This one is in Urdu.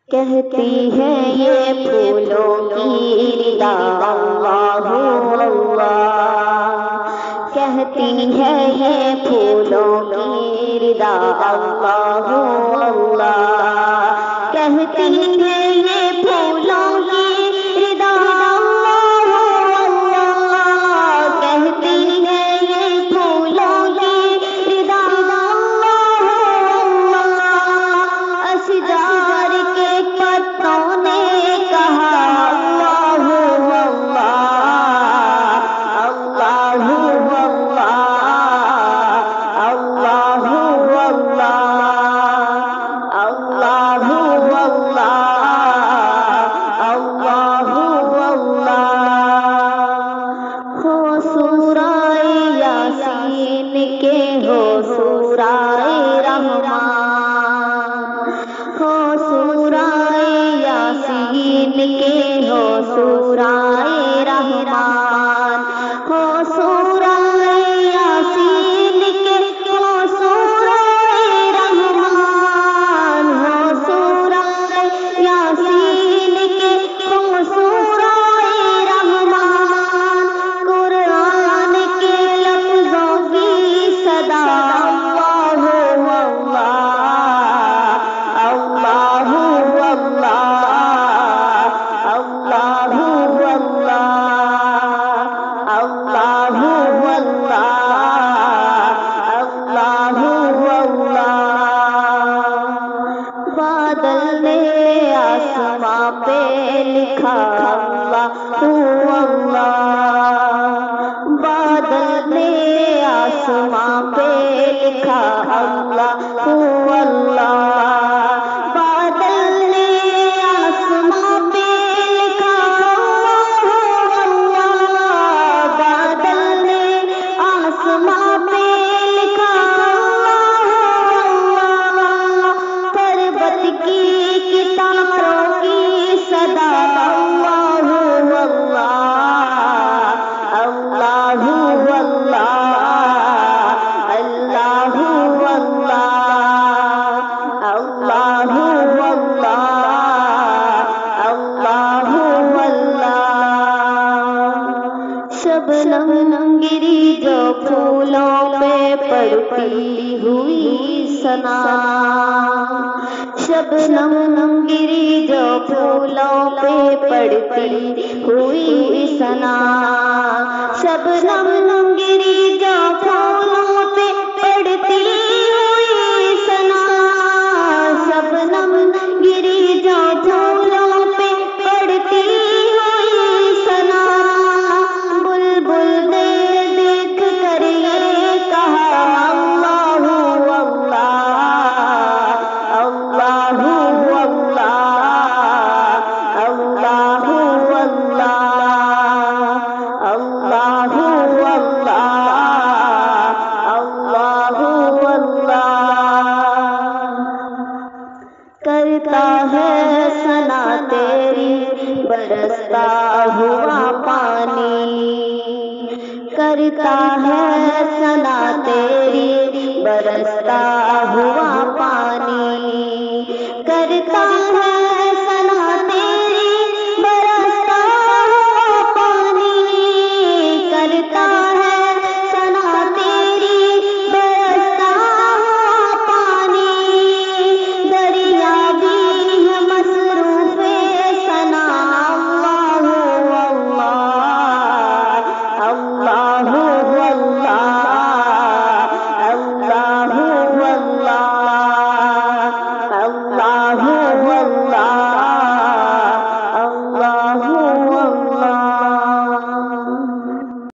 کہتی ہے یہ پھولوں کی ردا اللہ اللہ، کہتی ہے یہ پھولوں کی ردا اللہ اللہ، کہتی ہے یہ پھولوں کی ردا اللہ اللہ، کہتی ہے یہ پھولوں کی ردا اللہ اللہ، اشجار کے پتوں نے کہا اللہ اللہ اللہ اللہ اللہ اللہ اللہ، ہو سورہ یاسین کے ہو سورہ رحمان، ہو سورہ یاسین کے ہو سورہ رحمان، ہو سورہ یاسین کے ہو سورہ رحمان، ہو سورہ یاسین کے ہو سورہ رحمان، قرآن کے لفظوں کی صدا اللہ اللہ اللہ اللہ اللہ اللہ اللہ، بادل نے آسماں پہ لکھا اللہ اللہ، بادل نے آسماں پہ لکھا اللہ اللہ، بادل نے آسماں پہ لکھا اللہ اللہ، بادل نے آسماں پہ لکھا اللہ اللہ، پربت کی کتاروں کی صدا اللہ اللہ اللہ اللہ اللہ اللہ اللہ، شبنم گری جو پھولوں پہ پڑتی ہوئی ثنا، شبنم گری جو پھولوں پہ پڑتی ہوئی ثنا، شبنم گری جو پھولوں پہ پڑتی ہوئی ثنا، شبنم گری جو پھولوں پہ پڑتی ہوئی ثنا، بلبل نے دیکھ کر یہ کہا اللہ اللہ اللہ اللہ اللہ اللہ اللہ، کرتا ہے ثنا تیری برستا ہوا پانی، کرتا ہے ثنا تیری برستا ہوا پانی،